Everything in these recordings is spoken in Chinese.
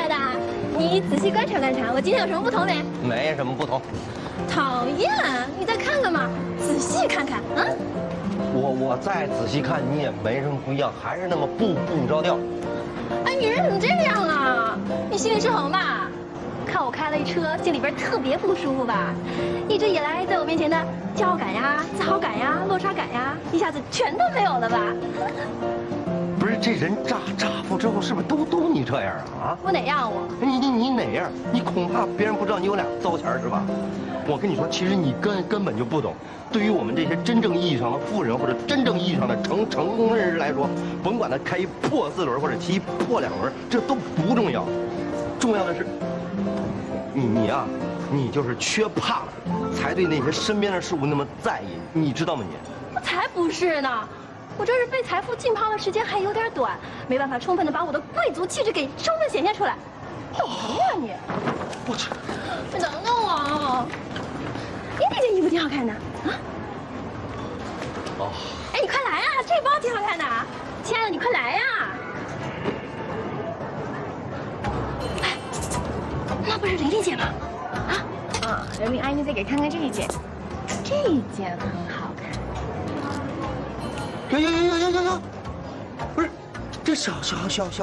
觉得？你仔细观察观察，我今天有什么不同没？没什么不同。讨厌！你再看看嘛，仔细看看啊！我再仔细看，你也没什么不一样，还是那么步步着调。哎，你人怎么这样啊？你心里失衡吧？看我开了一车，心里边特别不舒服吧？一直以来在我面前的骄傲感呀、自豪感呀、落差感呀，一下子全都没有了吧？不是这人乍富之后，是不是都你这样啊？我哪样我？你哪样？你恐怕别人不知道你有俩糟钱是吧？我跟你说，其实你根本就不懂。对于我们这些真正意义上的富人，或者真正意义上的成功人士来说，甭管他开一破4轮或者骑一破2轮，这都不重要。重要的是，你啊，你就是缺怕了，才对那些身边的事物那么在意，你知道吗？你？我才不是呢。我这是被财富浸泡的时间还有点短，没办法充分的把我的贵族气质给充分显现出来。懂呀你！我去，你等等我，你这件衣服挺好看的啊！哦，哎，你快来啊！这包挺好看的，亲爱的，你快来呀！哎，那不是琳琳姐吗？啊，人民阿姨再给看看这一件，这一件很好看。有，不是，这小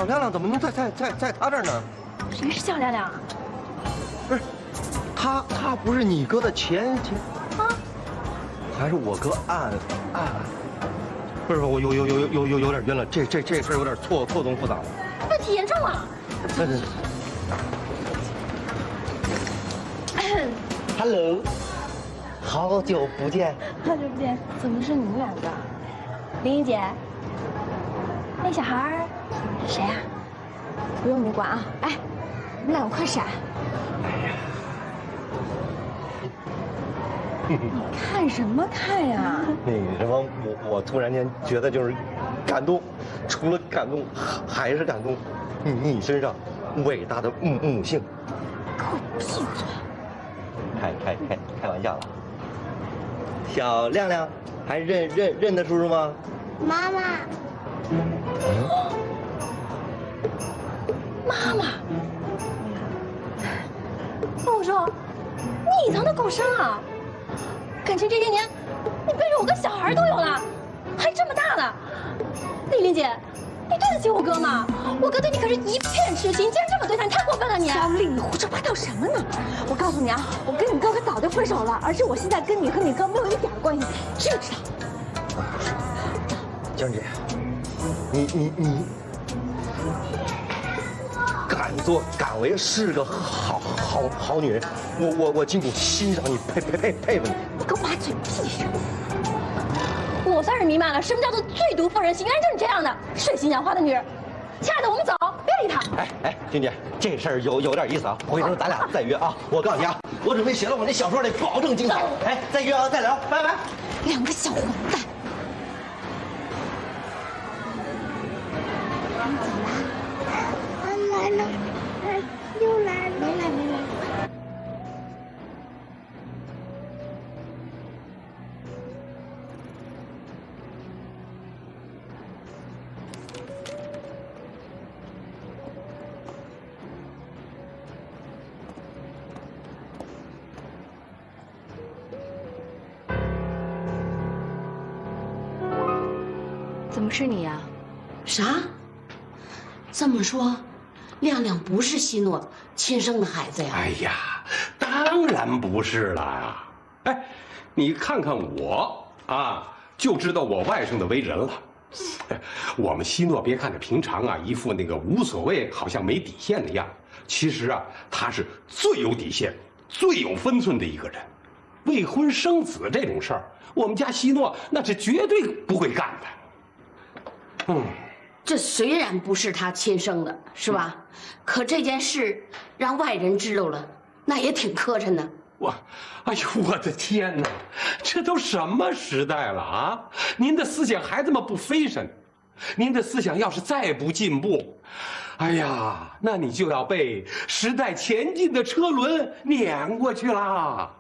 亮亮怎么能在他这儿呢？谁是小亮亮啊？不是，他不是你哥的前啊？还是我哥暗？不是，我有点晕了，这事儿有点错综复杂了。问题严重了。对。Hello， 好久不见。好久不见，怎么是你们两个？琳琳姐，那小孩儿谁呀？不用你管啊！哎，你们两个快闪！你看什么看呀？那什么，我突然间觉得就是感动，除了感动还是感动，你身上伟大的母性。给我闭嘴！开玩笑了。小亮亮，还认得叔叔吗？妈妈，妈妈，我说，你藏的够深啊！感情这些年，你背着我个小孩都有了，还这么大了。丽玲姐，你对得起我哥吗？我哥对你可是一片痴心，竟然这么对他，你太过分了你！小丽，你胡说八道什么呢？我告诉你啊，我跟你哥可早就分手了，而且我现在跟你和你哥没有一点关系，知不知道？江姐，你敢为是个好女人，我金谷欣赏你，佩服你。你给我把嘴闭上！我算是明白了，什么叫做最毒妇人心，原来就是你这样的水性杨花的女人。亲爱的，我们走，别理他。哎，金姐，这事儿有点意思啊，回头咱俩再约啊。我告诉你啊，我准备写了我那小说里，保证精彩。哎，再约啊，再聊，拜拜。两个小混蛋！来了，又来了，没来。怎么是你呀？啥？这么说，亮亮不是希诺亲生的孩子呀？哎呀，当然不是了啊！哎，你看看我啊，就知道我外甥的为人了。我们希诺别看他平常啊一副那个无所谓，好像没底线的样子，其实啊他是最有底线、最有分寸的一个人。未婚生子这种事儿，我们家希诺那是绝对不会干的。这虽然不是他亲生的，是吧？可这件事让外人知道了，那也挺磕碜的。哎呦，我的天哪，这都什么时代了啊！您的思想还这么不飞升，您的思想要是再不进步，哎呀，那你就要被时代前进的车轮碾过去啦。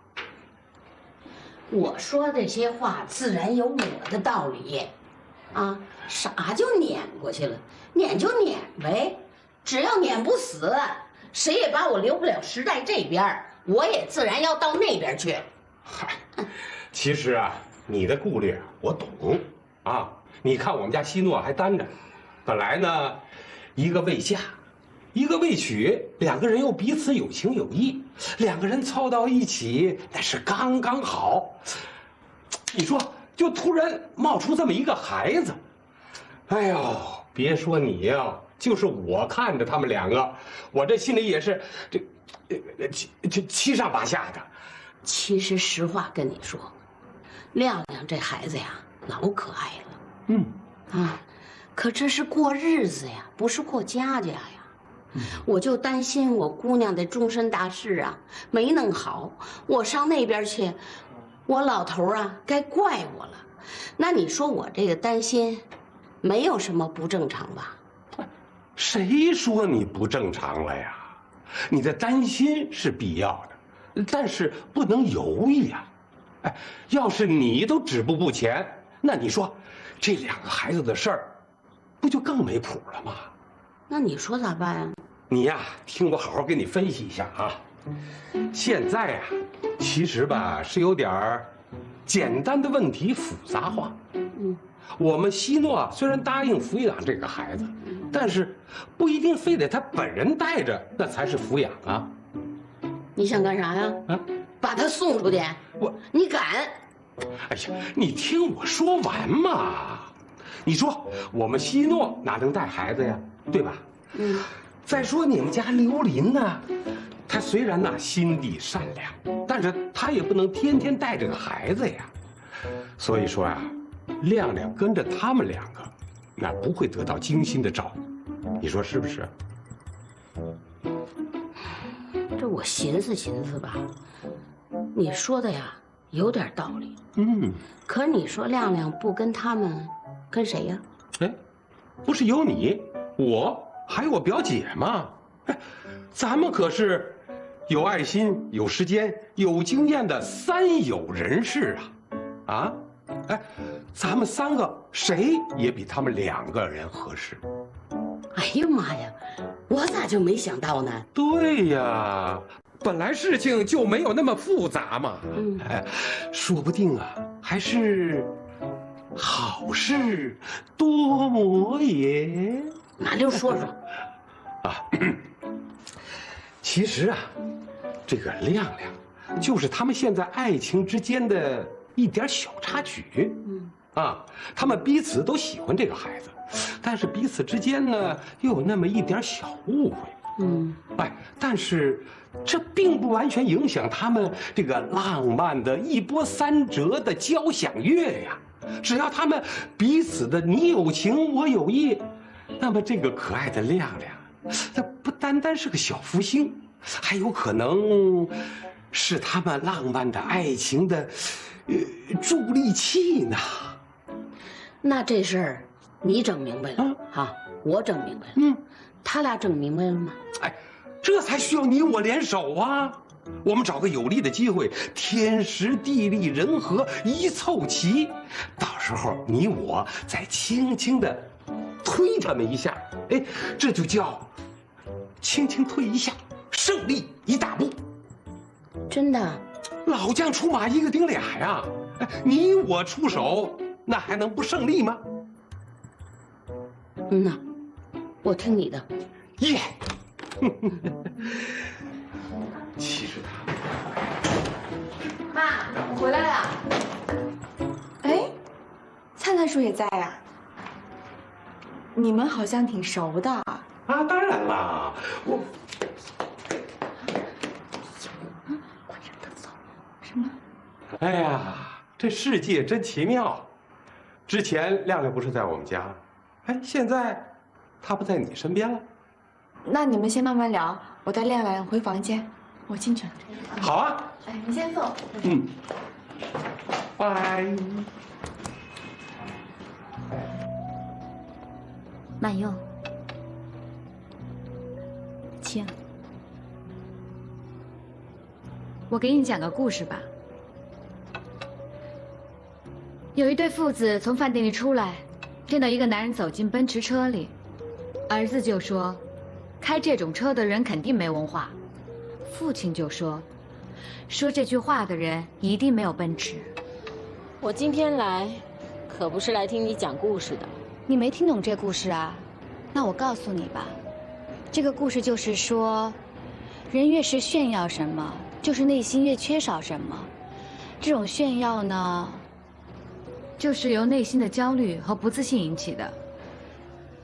我说这些话自然有我的道理，啊，啥就撵过去了？撵就撵呗，只要撵不死，谁也把我留不了时代这边，我也自然要到那边去。嗨，其实啊，你的顾虑我懂啊。你看我们家希诺还单着，本来呢，一个未嫁，一个未娶，两个人又彼此有情有义，两个人凑到一起那是刚刚好。你说，就突然冒出这么一个孩子，哎呦，别说你呀，就是我看着他们两个，我这心里也是七上八下的。其实实话跟你说，亮亮这孩子呀，老可爱了。可这是过日子呀，不是过家呀。我就担心我姑娘的终身大事啊没弄好，我上那边去，我老头啊该怪我了。那你说我这个担心，没有什么不正常吧？谁说你不正常了呀？你的担心是必要的，但是不能犹豫呀。哎，要是你都止步不前，那你说这两个孩子的事儿，不就更没谱了吗？那你说咋办啊？你呀，听我好好给你分析一下啊。现在呀，其实吧是有点儿简单的问题复杂化。我们希诺虽然答应抚养这个孩子，但是不一定非得他本人带着那才是抚养啊。你想干啥呀？把他送出去？你敢？哎呀，你听我说完嘛。你说我们希诺哪能带孩子呀，对吧？再说你们家刘琳呢，她虽然呐心地善良，但是她也不能天天带着个孩子呀。所以说啊，亮亮跟着他们两个，那不会得到精心的照顾，你说是不是？这我寻思寻思吧，你说的呀有点道理。可是你说亮亮不跟他们，跟谁呀？哎，不是有你，我还有我表姐吗？哎，咱们可是有爱心、有时间、有经验的三有人士啊！啊，哎，咱们三个谁也比他们两个人合适。哎呀妈呀，我咋就没想到呢？对呀，本来事情就没有那么复杂嘛。哎，说不定啊，还是好事多磨也。马溜说说。其实啊，这个亮亮，就是他们现在爱情之间的一点小插曲。他们彼此都喜欢这个孩子，但是彼此之间呢，又有那么一点小误会。但是这并不完全影响他们这个浪漫的一波三折的交响乐呀。只要他们彼此的你有情我有意，那么这个可爱的亮亮，它不单单是个小福星，还有可能是他们浪漫的爱情的助力器呢。那这事儿你整明白了我整明白了。他俩整明白了吗？哎，这才需要你我联手啊！我们找个有利的机会，天时地利人和一凑齐，到时候你我再轻轻的推他们一下，哎，这就叫轻轻推一下，胜利一大步。真的？老将出马，一个顶俩呀！哎，你我出手，那还能不胜利吗？呐，我听你的。耶！其实他，妈，我回来了。哎，灿灿叔也在呀。你们好像挺熟的。啊，当然啦，我。快让他走。什么？哎呀，这世界真奇妙。之前亮亮不是在我们家，哎，现在他不在你身边了。那你们先慢慢聊，我带亮亮回房间，我进去了。好啊。哎，你先坐。拜。曼佑，亲，我给你讲个故事吧。有一对父子从饭店里出来，见到一个男人走进奔驰车里，儿子就说：“开这种车的人肯定没文化。父亲就说这句话的人一定没有奔驰。我今天来，可不是来听你讲故事的。你没听懂这故事啊？那我告诉你吧，这个故事就是说，人越是炫耀什么，就是内心越缺少什么。这种炫耀呢，就是由内心的焦虑和不自信引起的，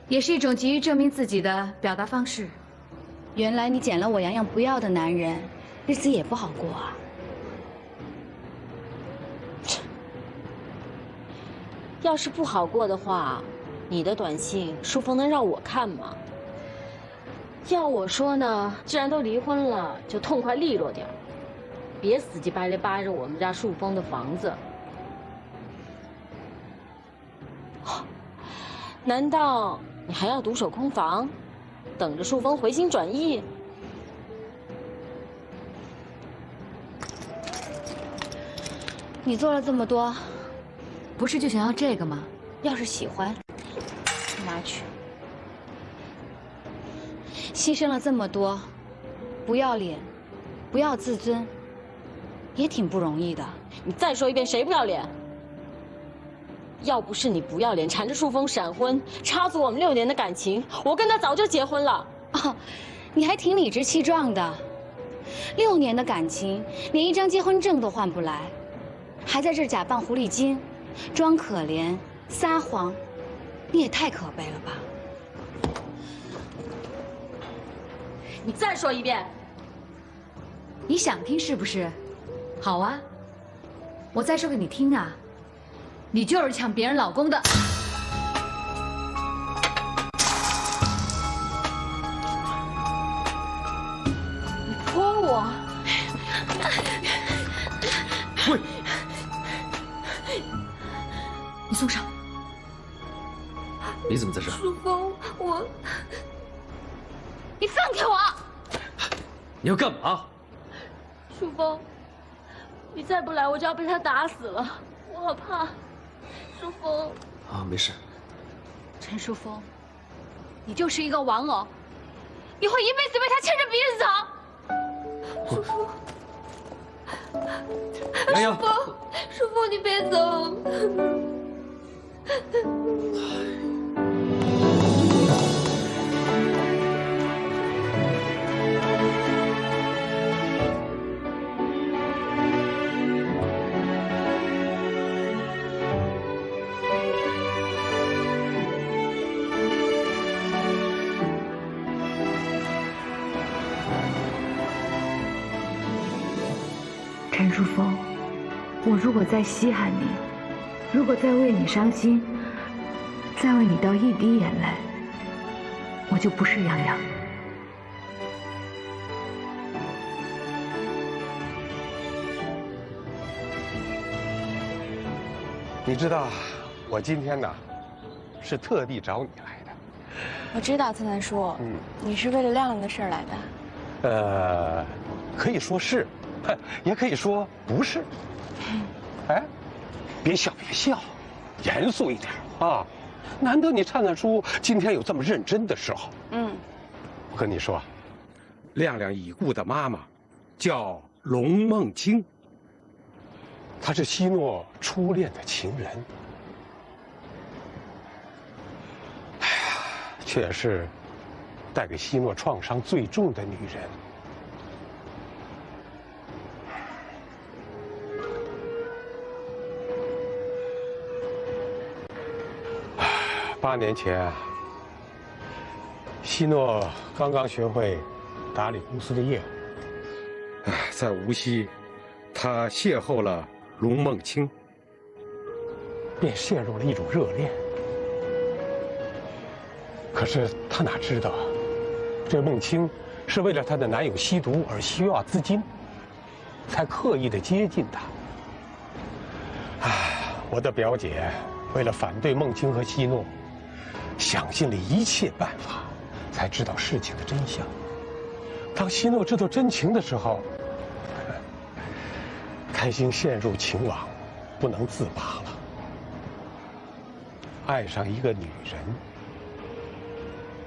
也是一种急于证明自己的表达方式。原来你捡了我洋洋不要的男人，日子也不好过啊。要是不好过的话，你的短信淑峰能让我看吗？要我说呢，既然都离婚了，就痛快利落点，别死乞白赖扒着我们家淑峰的房子。难道你还要独守空房，等着淑峰回心转意？你做了这么多，不是就想要这个吗？要是喜欢，拿去。牺牲了这么多，不要脸，不要自尊，也挺不容易的。你再说一遍，谁不要脸？要不是你不要脸，缠着淑峰闪婚，插足我们6年的感情，我跟他早就结婚了。哦，你还挺理直气壮的。6年的感情，连一张结婚证都换不来，还在这儿假扮狐狸精，装可怜，撒谎，你也太可悲了吧！你再说一遍。你想听是不是？好啊，我再说给你听啊。你就是抢别人老公的。你泼我！喂，你送上。你怎么在这儿？淑峰，你放开我！你要干嘛？淑峰，你再不来，我就要被他打死了，我好怕。淑峰，啊，没事。陈淑峰，你就是一个玩偶，你会一辈子被他牵着鼻子走。淑峰，洋洋，淑峰，你别走。陈淑峰，我如果再稀罕你，如果再为你伤心，再为你掉一滴眼泪，我就不是洋洋。你知道，我今天呢，是特地找你来的。我知道，灿灿叔，你是为了亮亮的事儿来的。可以说是，也可以说不是。哎，别笑，严肃一点啊！难得你灿灿叔今天有这么认真的时候。我跟你说，亮亮已故的妈妈叫龙梦清，她是希诺初恋的情人。哎呀，却是带给希诺创伤最重的女人。8年前，希诺刚刚学会打理公司的业务。在无锡，他邂逅了龙梦清，便陷入了一种热恋。可是他哪知道，这梦清是为了她的男友吸毒而需要资金，才刻意的接近他。我的表姐为了反对梦清和希诺，想尽了一切办法，才知道事情的真相。当希诺知道真情的时候，开心陷入情网，不能自拔了。爱上一个女人，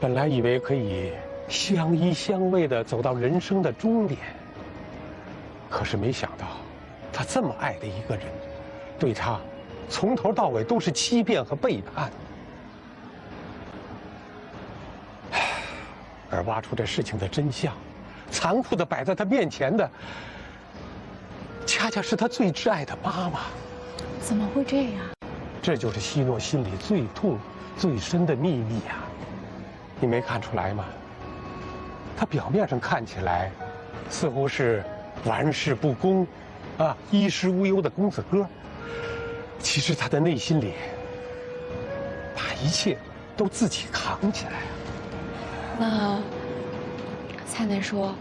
本来以为可以相依相偎的走到人生的终点。可是没想到，他这么爱的一个人，对他从头到尾都是欺骗和背叛。而挖出这事情的真相，残酷的摆在他面前的，恰恰是他最挚爱的妈妈。怎么会这样？这就是希诺心里最痛、最深的秘密呀！你没看出来吗？他表面上看起来，似乎是玩世不恭，衣食无忧的公子哥。其实他的内心里，把一切都自己扛起来了。那灿灿说，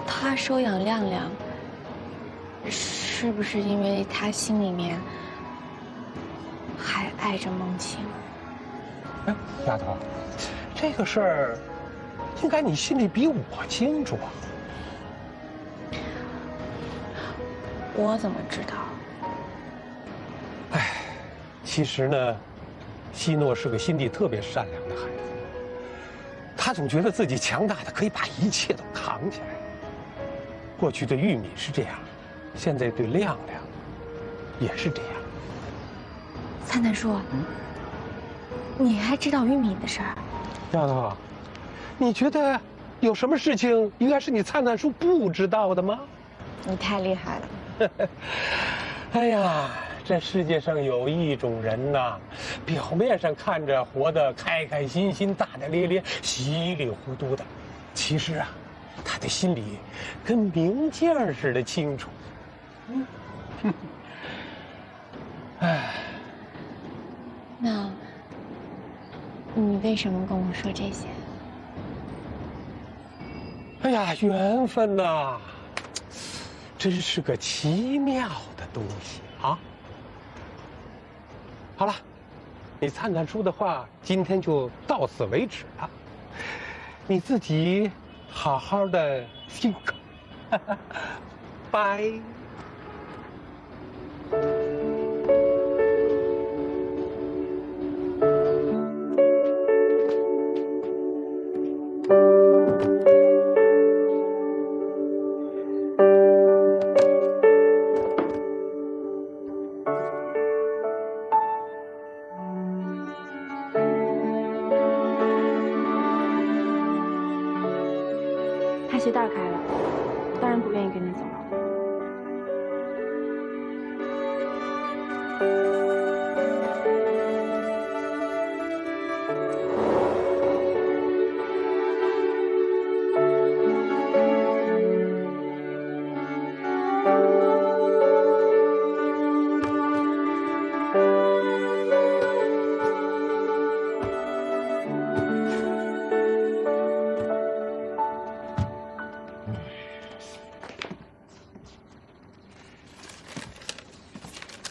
他收养亮亮，是不是因为他心里面还爱着孟青？哎，丫头，这个事儿，应该你心里比我清楚啊。我怎么知道？哎，其实呢，希诺是个心地特别善良的孩子。他总觉得自己强大的可以把一切都扛起来。过去对玉敏是这样，现在对亮亮也是这样。灿灿叔，你还知道玉敏的事儿？丫头，你觉得有什么事情应该是你灿灿叔不知道的吗？你太厉害了。哎呀，这世界上有一种人呐，表面上看着活得开开心心、大大咧咧、稀里糊涂的，其实啊，他的心里跟明镜似的清楚。哎，那你为什么跟我说这些？哎呀，缘分呐，真是个奇妙的东西啊！好了，你灿灿叔的话今天就到此为止了，你自己好好的辛苦，拜。他鞋带开了，当然不愿意跟你走了。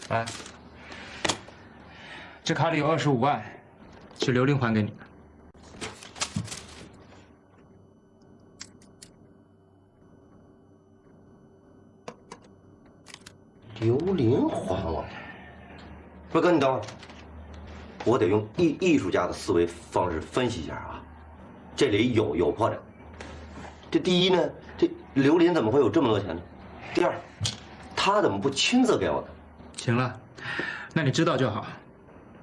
来，这卡里有25万，是刘玲还给你的。刘玲还我的？不是哥，你等会儿，我得用艺术家的思维方式分析一下啊，这里有破绽。这第一呢，这刘玲怎么会有这么多钱呢？第二，他怎么不亲自给我的？行了，那你知道就好。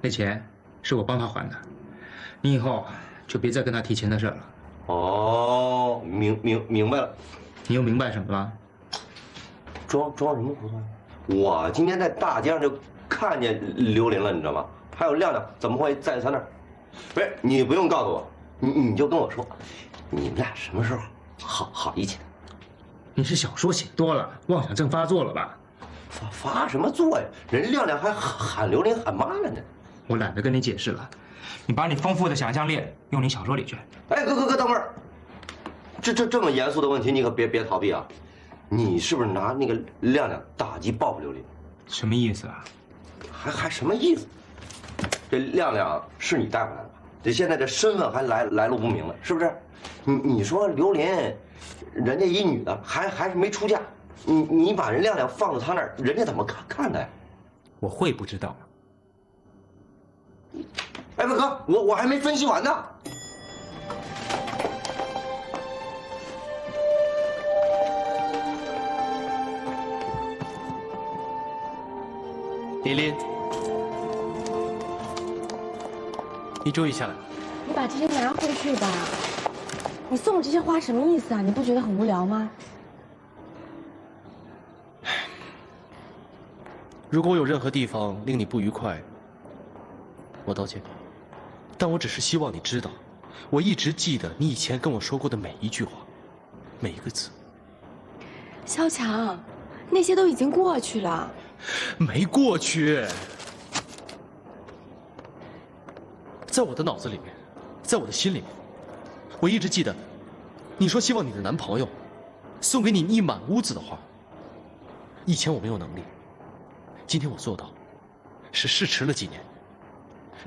那钱是我帮他还的，你以后就别再跟他提钱的事了。哦，明白了。你又明白什么了？装什么糊涂？我今天在大街上就看见刘玲了，你知道吗？还有亮亮，怎么会在他那儿？不是，你不用告诉我，你就跟我说，你们俩什么时候好一起的？你是小说写多了，妄想症发作了吧？发什么作呀？人亮亮还喊刘玲喊妈了呢。我懒得跟你解释了，你把你丰富的想象力用你小说里去。哎，哥，等会儿，这么严肃的问题，你可别逃避啊！你是不是拿那个亮亮打击报复刘玲？什么意思啊？还什么意思？这亮亮是你带回来的吧？这现在这身份还来路不明了，是不是？你说刘玲，人家一女的还是没出嫁，你把人亮亮放到他那儿，人家怎么看的呀？我会不知道吗？哎，哥，我还没分析完呢。琳琳，你终于下来了。你把这些拿回去吧。你送我这些花什么意思啊？你不觉得很无聊吗？如果我有任何地方令你不愉快，我道歉。但我只是希望你知道，我一直记得你以前跟我说过的每一句话，每一个字。萧强，那些都已经过去了。没过去，在我的脑子里面，在我的心里面，我一直记得，你说希望你的男朋友送给你一满屋子的花。以前我没有能力，今天我做到，是事迟了几年，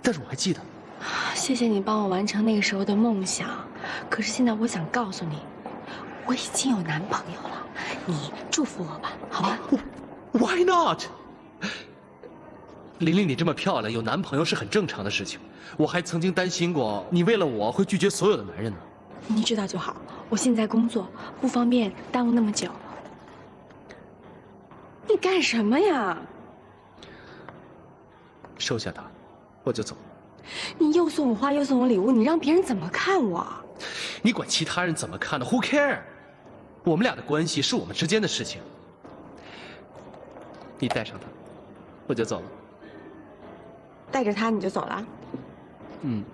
但是我还记得。谢谢你帮我完成那个时候的梦想，可是现在我想告诉你，我已经有男朋友了，你祝福我吧，好吗？Why not？ 琳琳，你这么漂亮，有男朋友是很正常的事情。我还曾经担心过，你为了我会拒绝所有的男人呢。你知道就好，我现在工作不方便耽误那么久。你干什么呀？收下它，我就走。你又送我花又送我礼物，你让别人怎么看我？你管其他人怎么看呢 ？Who care？ 我们俩的关系是我们之间的事情。你带上它，我就走了。带着它你就走了？嗯。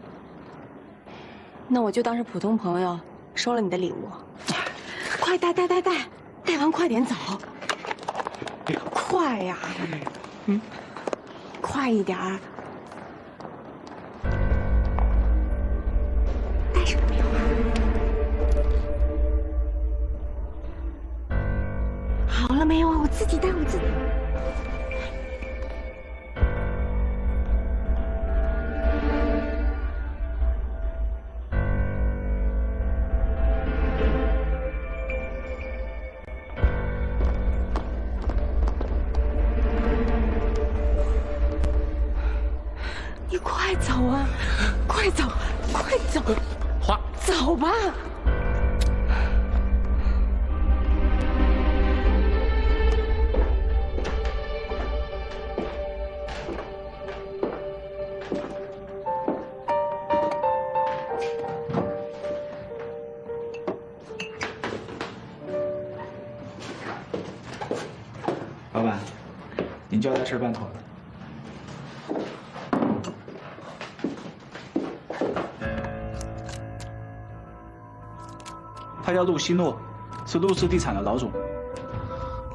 那我就当是普通朋友，收了你的礼物。快带，带完快点走。快呀！快一点儿。带上了没有啊？好了没有啊？我自己带，我自己。你快走啊！快走，快走！花，走吧。老板，您交代事办妥了。他叫陆希诺，是陆氏地产的老总。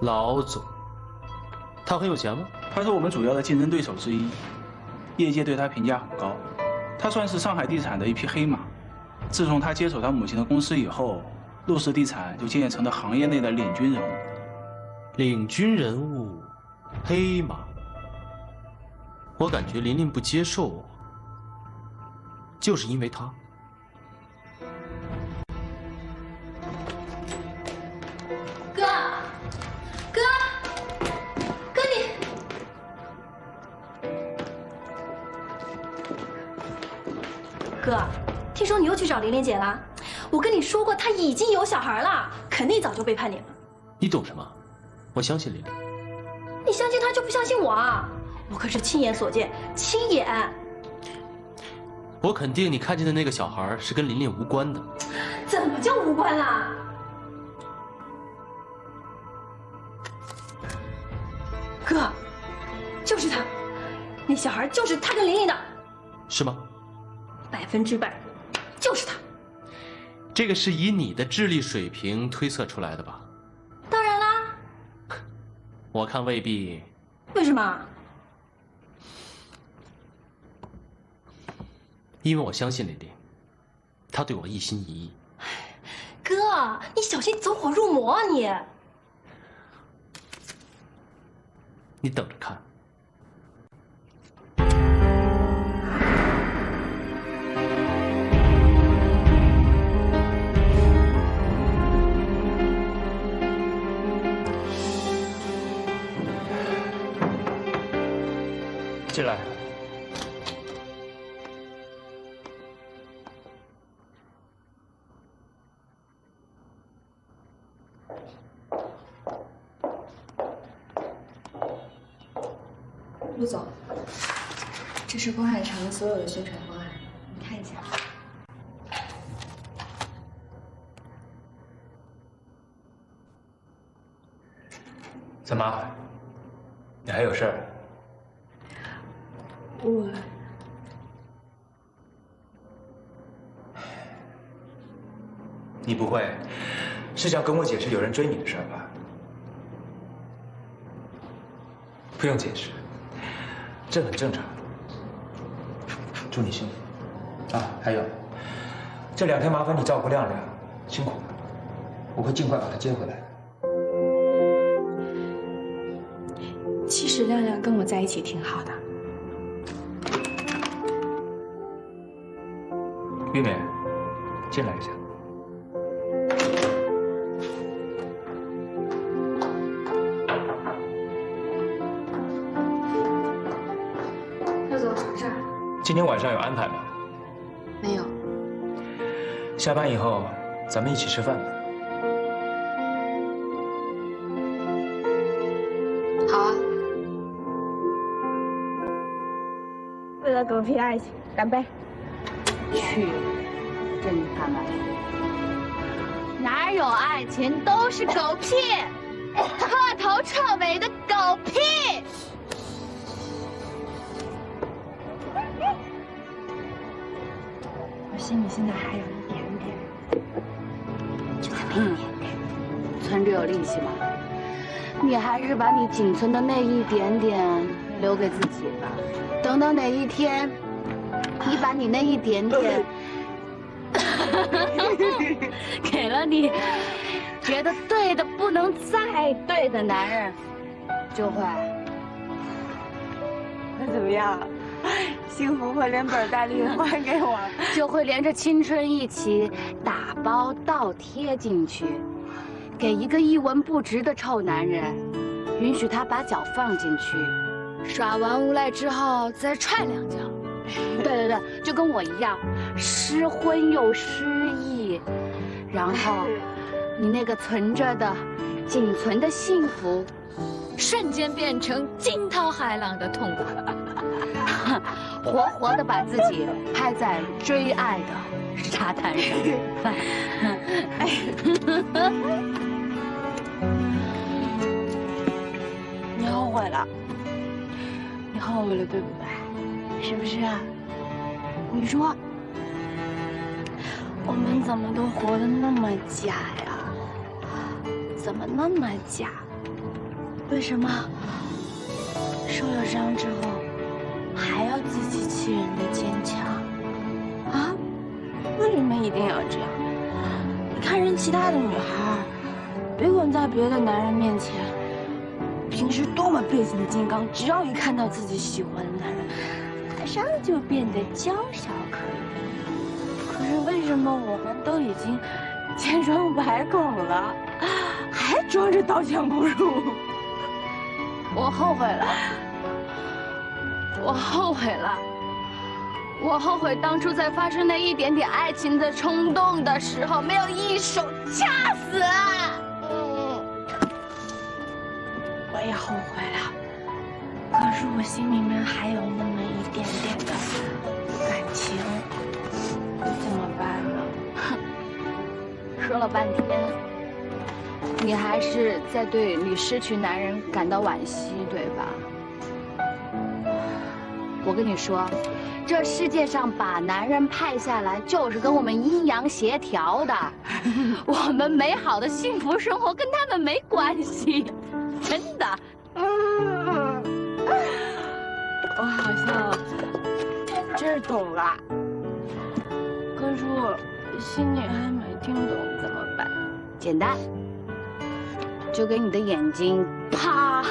老总，他很有钱吗？他是我们主要的竞争对手之一，业界对他评价很高。他算是上海地产的一匹黑马。自从他接手他母亲的公司以后，陆氏地产就渐渐成了行业内的领军人物。领军人物，黑马。我感觉琳琳不接受我，就是因为他。哥你，哥，听说你又去找琳琳姐了？我跟你说过，她已经有小孩了，肯定早就背叛你了。你懂什么？我相信琳琳。你相信她就不相信我啊？我可是亲眼所见，亲眼。我肯定你看见的那个小孩是跟琳琳无关的。怎么就无关啦？哥，就是他，那小孩就是他跟琳琳的。是吗？100%，就是他。这个是以你的智力水平推测出来的吧？当然啦。我看未必。为什么？因为我相信琳琳，她对我一心一意。哥，你小心走火入魔啊你！你等着看。进来。陆总，这是光海城所有的宣传方案，你看一下。怎么？你还有事儿？你不会是想跟我解释有人追你的事儿吧？不用解释，这很正常。祝你幸福啊！还有，这2天麻烦你照顾亮亮，辛苦了，我会尽快把他接回来的。其实亮亮跟我在一起挺好的。玉美，进来一下。陆总，什么事儿？今天晚上有安排吗？没有。下班以后，咱们一起吃饭吧。好啊。为了狗屁爱情，干杯！去，真他妈的！哪有爱情，都是狗屁，彻头彻尾的狗屁！我心里现在还有一点点，就这么一点点，存着有利息吗？你还是把你仅存的那一点点留给自己吧。等到哪一天，你把你那一点点给了你觉得对的不能再对的男人，就会那怎么样？幸福会连本带利的还给我，就会连着青春一起打包倒贴进去，给一个一文不值的臭男人，允许他把脚放进去，耍完无赖之后再踹2脚。对对对，就跟我一样，失婚又失忆，然后你那个存着的、仅存的幸福，瞬间变成惊涛骇浪的痛苦，活活的把自己拍在追爱的沙滩上。你后悔了，你后悔了，对不对？是不是啊？你说，我们怎么都活得那么假呀？怎么那么假？为什么受了伤之后还要自欺欺人的坚强啊？为什么一定要这样？你看人其他的女孩，别管在别的男人面前，平时多么背景的金刚，只要一看到自己喜欢的男人，马上就变得娇小可人。可是为什么我们都已经千疮百孔了，还装着刀枪不入？我后悔了，我后悔了，我后悔当初在发生那一点点爱情的冲动的时候，没有一手掐死。我也后悔了，可是我心里面还有那么一点点的感情，怎么办呢？说了半天，你还是在对你失去男人感到惋惜，对吧？我跟你说，这世界上把男人派下来，就是跟我们阴阳协调的。我们美好的幸福生活跟他们没关系，真的。我好像这儿懂了，可是我心里还没听懂，怎么办？简单，就给你的眼睛啪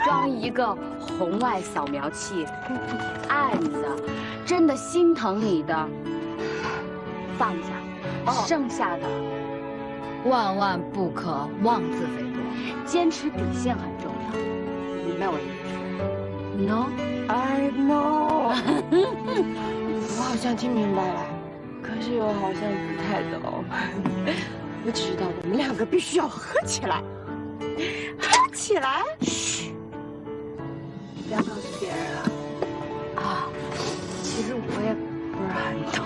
装一个红外扫描器，案子真的心疼你的放下，剩下的万万不可妄自菲薄，坚持底线很重要，明白我的意思 ？No, I know 。我好像听明白了，可是又好像不太懂。我只知道我们2个必须要合起来，合起来。嘘，不要告诉别人了。啊，其实我也不是很懂。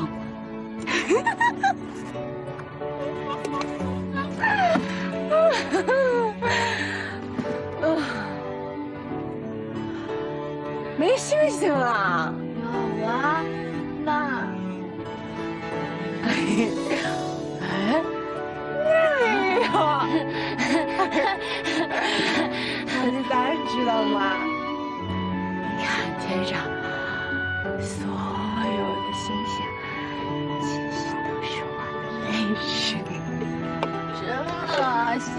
没星星了？有啊，那儿。哎，没有。你当然知道吗？你看天上所有的星星，其实都是我的泪水。真恶心！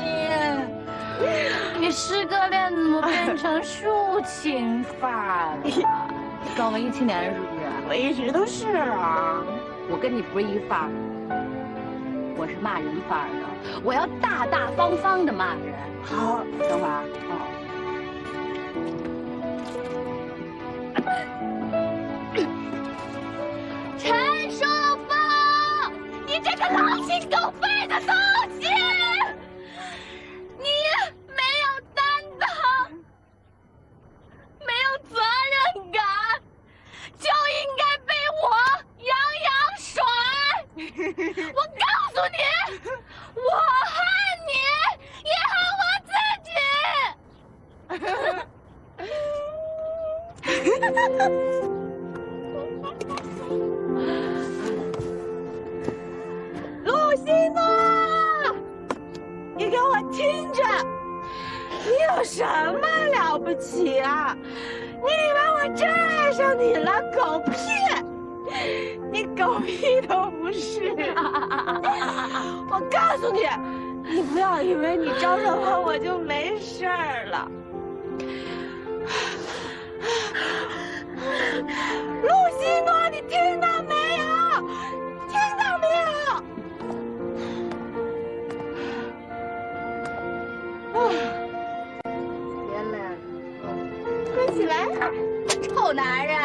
你诗歌恋怎么变成抒情范儿了？跟文艺青年是不是？我一直都是啊。我跟你不是一范儿，我是骂人范儿的，我要大大方方的骂人。好，等会儿啊。陈淑芳，你这个狼心狗肺的东西！你没有担当，没有责任感，就应该被我杨洋甩！我告诉你，我恨你，也恨我自己。陆西诺，你给我听着，你有什么了不起啊？你以为我真爱上你了？狗屁！你狗屁都不是啊！我告诉你，你不要以为你招惹我，我就没事儿了。陆西诺，你听到没有？听到没有？别了，快起来，臭男人！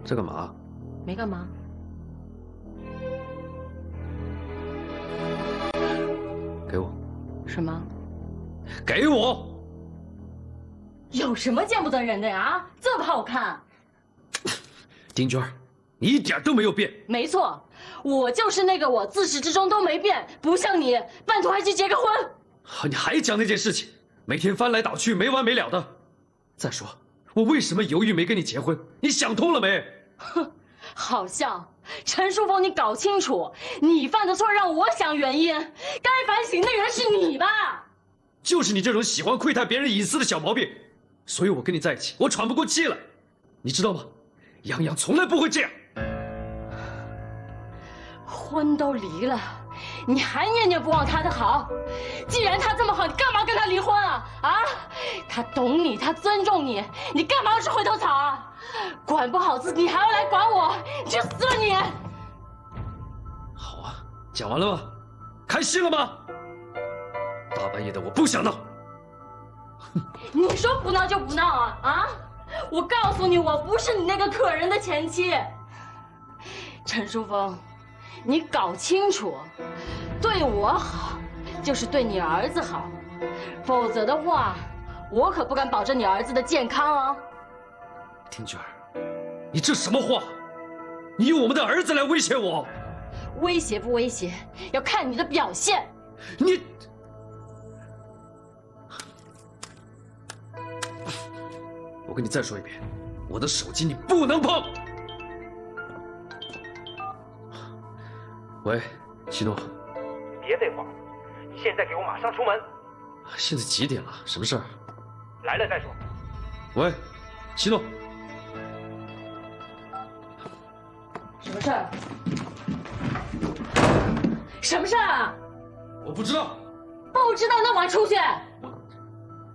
这干嘛？没干嘛。给我。什么？给我！有什么见不得人的呀？啊，这么好看？丁娟，你一点都没有变。没错，我就是那个我自始至终都没变，不像你半途还去结个婚。你还讲那件事情，每天翻来倒去没完没了的。再说，我为什么犹豫没跟你结婚？你想通了没？哼，好笑！陈淑凤，你搞清楚，你犯的错让我想原因，该反省的人是你吧？就是你这种喜欢窥探别人隐私的小毛病，所以我跟你在一起，我喘不过气来，你知道吗？杨洋从来不会这样。婚都离了，你还念念不忘他的好？既然他这么好，你干嘛跟他离婚啊？啊，他懂你，他尊重你，你干嘛要吃回头草啊？管不好自己还要来管我，你去死吧你！好啊，讲完了吗？开心了吗？大半夜的我不想闹。你说不闹就不闹啊啊！我告诉你，我不是你那个可人的前妻。陈淑凤，你搞清楚，对我好就是对你儿子好，否则的话，我可不敢保证你儿子的健康啊。丁娟，你这什么话？你用我们的儿子来威胁我？威胁不威胁，要看你的表现。你，我跟你再说一遍，我的手机你不能碰。喂，西诺。别废话，现在给我马上出门。现在几点了？什么事儿？来了再说。喂，西诺。什么事儿？什么事儿啊？我不知道。不知道那我还出去？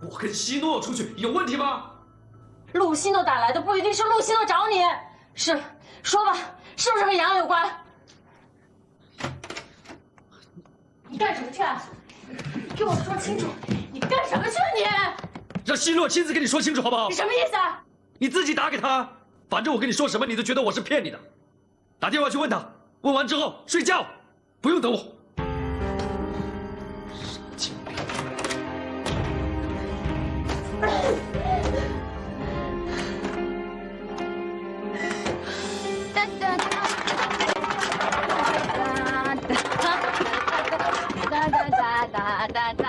我跟西诺出去有问题吗？陆欣都打来的不一定是陆欣都找你，是，说吧，是不是和杨洋有关？你干什么去啊？给我说清楚，你干什么去你？让奚落亲自跟你说清楚好不好？你什么意思啊？你自己打给他，反正我跟你说什么，你都觉得我是骗你的。打电话去问他，问完之后睡觉，不用等我。神经病！哒哒哒哒哒哒哒哒哒。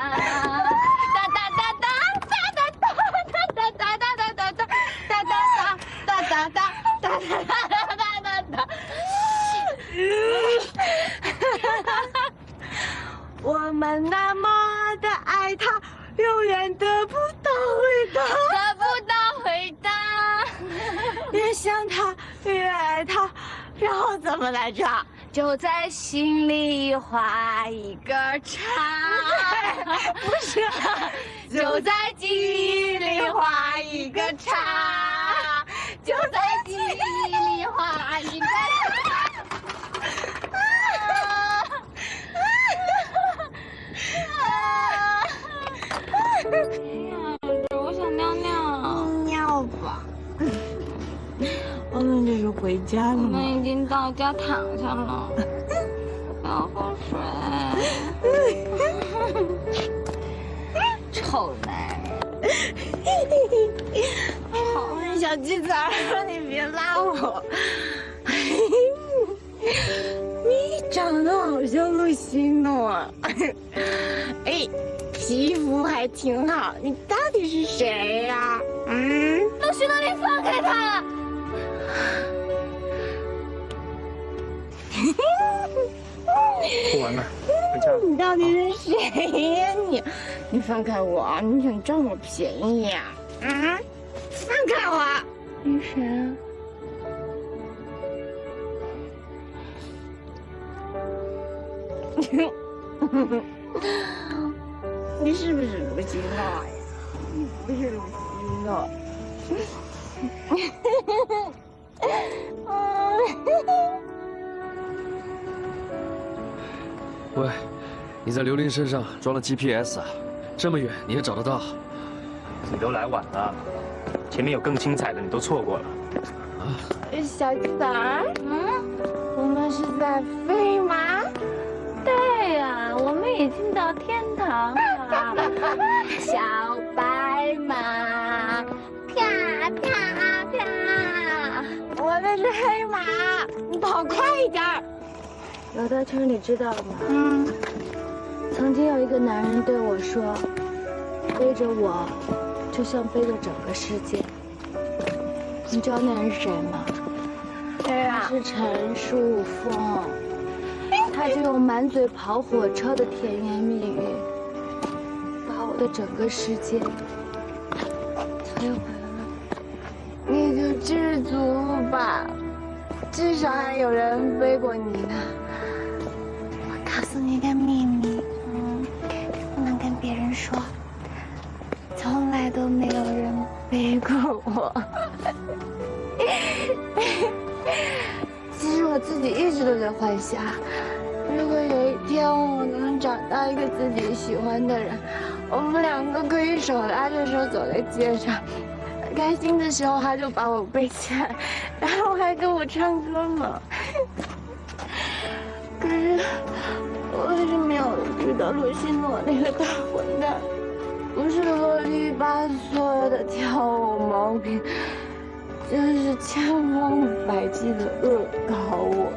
我们那么的爱他，永远得不到回答，得不到回答。越想他，越爱他，然后怎么来着？就在心里画一个叉，不是，就在记忆里画一个叉，就在记忆里画一个叉。我想尿尿，尿吧。我们这是回家了吗？我们已经到家躺下了，要喝水。臭男人！好，小鸡仔，你别拉我。你长得好像陆欣哦。哎。皮肤还挺好，你到底是谁呀？陆欣的，你放开他！不玩了，回家。你到底是谁呀你放开我！你想占我便宜呀？放开我！你谁啊？你是不是陆欣诺呀？你不是陆欣诺。喂，你在刘琳身上装了 GPS 啊？这么远你也找得到？你都来晚了，前面有更精彩的，你都错过了。啊，小鸡仔儿，我们是在飞吗？对呀，我们已经到天堂了。小白马，啪啪啪！我那是黑马，你跑快一点。姚大春，你知道吗？曾经有一个男人对我说，背着我，就像背着整个世界。你知道那人是谁吗？谁啊？是陈树峰。他就用满嘴跑火车的甜言蜜语，把我的整个世界摧毁了。你就知足吧，至少还有人背过你呢。我告诉你个秘密，不能跟别人说，从来都没有人背过我。其实我自己一直都在幻想，如果有一天我能找到一个自己喜欢的人，我们两个可以手拉着手走在街上，开心的时候他就把我背起来，然后还跟我唱歌呢。可是我还是没有遇到陆欣诺那个大混蛋，不是啰里吧嗦的跳舞毛病，就是千方百计的恶搞我。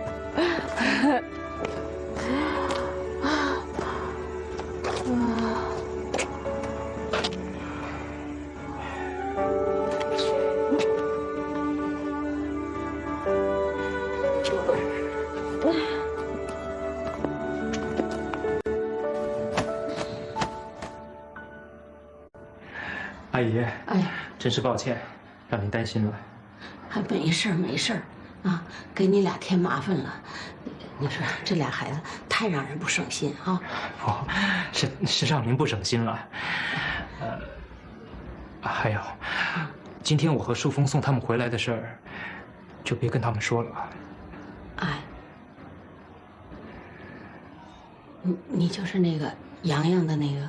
阿姨，哎，真是抱歉，让您担心了。还没事儿没事儿啊，给你俩添麻烦了。你说这俩孩子太让人不省心啊！不，是让您不省心了。还有，今天我和树峰送他们回来的事儿，就别跟他们说了。哎，你就是那个洋洋的那个。